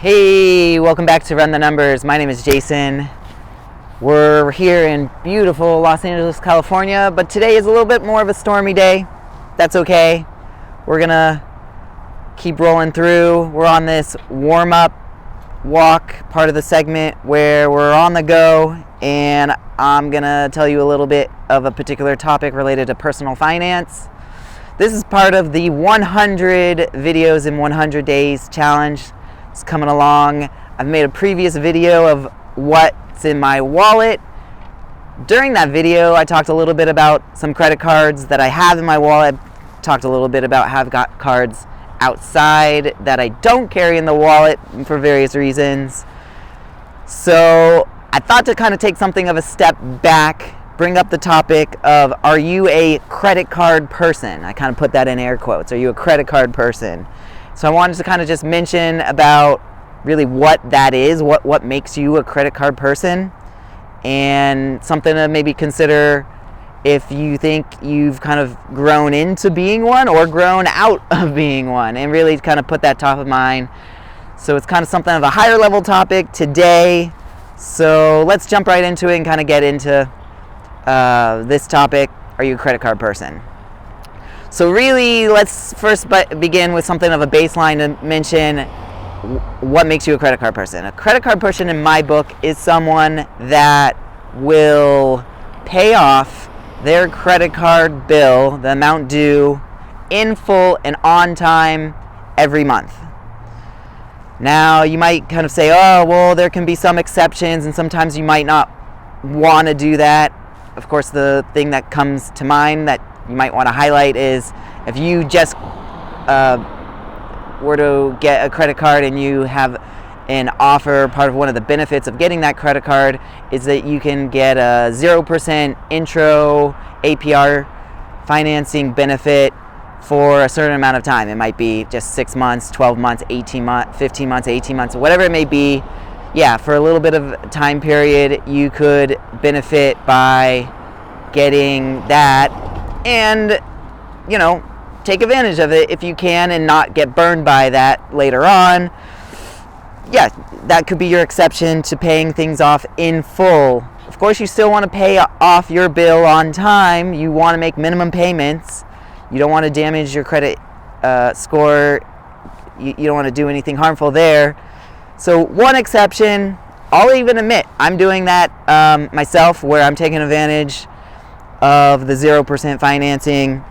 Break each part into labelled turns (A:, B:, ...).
A: Hey, welcome back to Run the Numbers. My name is Jason. We're here in beautiful Los Angeles, California, but today is a little bit more of a stormy day. That's okay. We're gonna keep rolling through. We're on this warm-up walk part of the segment where we're on the go, and I'm gonna tell you a little bit of a particular topic related to personal finance. This is part of the 100 videos in 100 days challenge. It's coming along. I've made a previous video of what's in my wallet. During that video, I talked a little bit about some credit cards that I have in my wallet. Talked a little bit about how I've got cards outside that I don't carry in the wallet for various reasons. So I thought to kind of take something of a step back, bring up the topic of, are you a credit card person? I kind of put that in air quotes. Are you a credit card person? So I wanted to kind of just mention about really what that is, what makes you a credit card person, and something to maybe consider if you think you've kind of grown into being one or grown out of being one, and really kind of put that top of mind. So it's kind of something of a higher level topic today. So let's jump right into it and kind of get into this topic. Are you a credit card person? So really, let's first begin with something of a baseline to mention what makes you a credit card person. A credit card person in my book is someone that will pay off their credit card bill, the amount due, in full and on time every month. Now, you might kind of say, oh, well, there can be some exceptions, and sometimes you might not want to do that. Of course, the thing that comes to mind that you might want to highlight is if you just were to get a credit card and you have an offer, part of one of the benefits of getting that credit card is that you can get a 0% Intro APR financing benefit for a certain amount of time. It might be just 6 months, 12 months, 18 months, 15 months, 18 months, whatever it may be. Yeah, for a little bit of time period, you could benefit by getting that and, you know, take advantage of it if you can and not get burned by that later on. Yeah, that could be your exception to paying things off in full. Of course, you still want to pay off your bill on time. You want to make minimum payments. You don't want to damage your credit score. You don't want to do anything harmful there. So one exception, I'll even admit, I'm doing that myself, where I'm taking advantage of the 0% financing,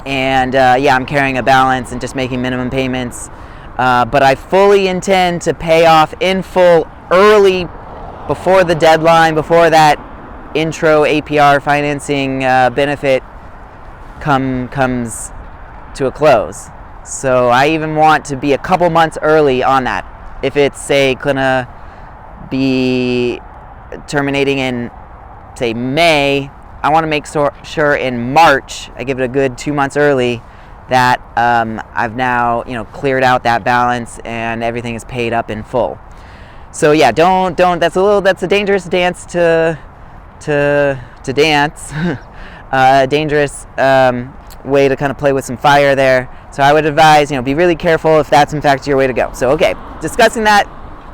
A: and I'm carrying a balance and just making minimum payments. But I fully intend to pay off in full early, before the deadline, before that Intro APR financing benefit comes to a close. So I even want to be a couple months early on that. If it's, say, gonna be terminating in, say, May, I want to make sure in March, I give it a good 2 months early, that I've now, cleared out that balance and everything is paid up in full. So yeah, don't. That's a dangerous dance to dance. Dangerous way to kind of play with some fire there. So I would advise, be really careful if that's in fact your way to go. So okay, discussing that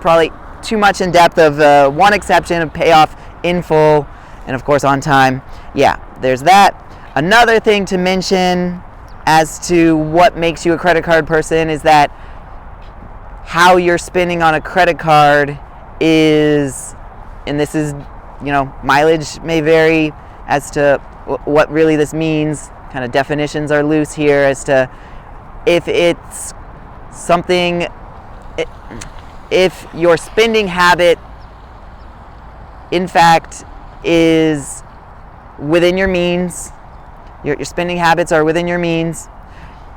A: probably too much in depth of one exception of payoff in full and of course on time. Yeah, there's that. Another thing to mention as to what makes you a credit card person is that how you're spending on a credit card is, and this is, mileage may vary as to what really this means. Kind of definitions are loose here as to if it's something, if your spending habit in fact is within your means, your spending habits are within your means,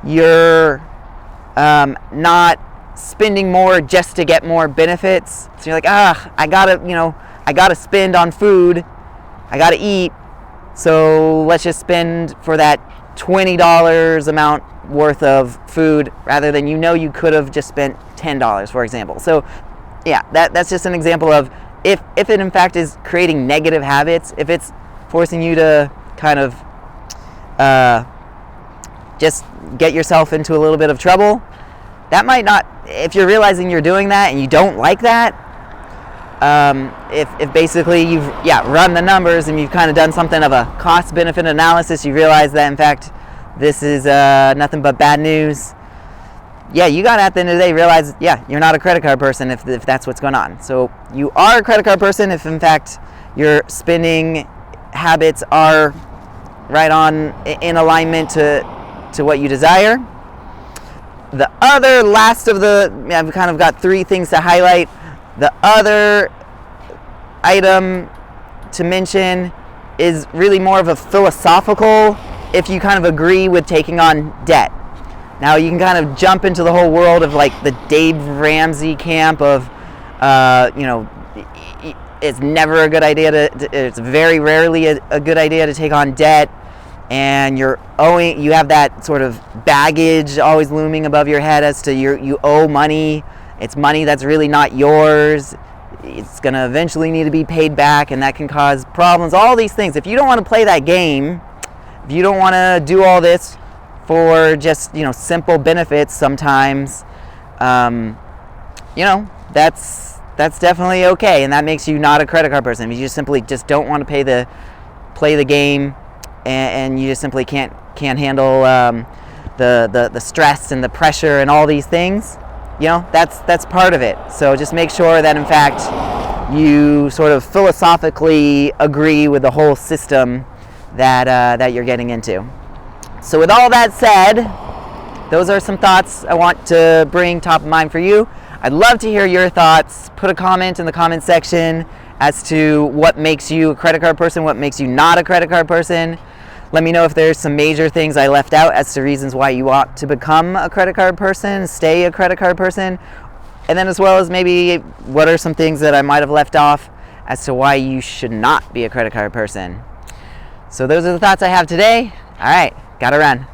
A: you're not spending more just to get more benefits. So you're like, I gotta spend on food, I gotta eat, so let's just spend for that $20 amount worth of food rather than you could have just spent $10, for example. So yeah, that's just an example of if it in fact is creating negative habits, if it's forcing you to kind of just get yourself into a little bit of trouble, that might not if you're realizing you're doing that and you don't like that, if basically you've run the numbers and you've kind of done something of a cost-benefit analysis, you realize that in fact this is nothing but bad news. You got to, at the end of the day, realize you're not a credit card person if that's what's going on. So you are a credit card person if in fact your spending habits are right on in alignment to what you desire. The other last of I've kind of got 3 things to highlight. The other item to mention is really more of a philosophical, if you kind of agree with taking on debt. Now you can kind of jump into the whole world of like the Dave Ramsey camp of, it's never a good idea it's very rarely a good idea to take on debt, and you have that sort of baggage always looming above your head as to you owe money. It's money that's really not yours. It's going to eventually need to be paid back, and that can cause problems. All these things. If you don't want to play that game, if you don't want to do all this for just, simple benefits sometimes, that's definitely okay, and that makes you not a credit card person. If you just simply don't want to play the game, and you just simply can't handle the stress and the pressure and all these things, that's part of it. So just make sure that in fact you sort of philosophically agree with the whole system that you're getting into. So with all that said, those are some thoughts I want to bring top of mind for you. I'd love to hear your thoughts. Put a comment in the comment section as to what makes you a credit card person, what makes you not a credit card person. Let me know if there's some major things I left out as to reasons why you ought to become a credit card person, stay a credit card person, and then as well as maybe what are some things that I might have left off as to why you should not be a credit card person. So those are the thoughts I have today. All right, gotta run.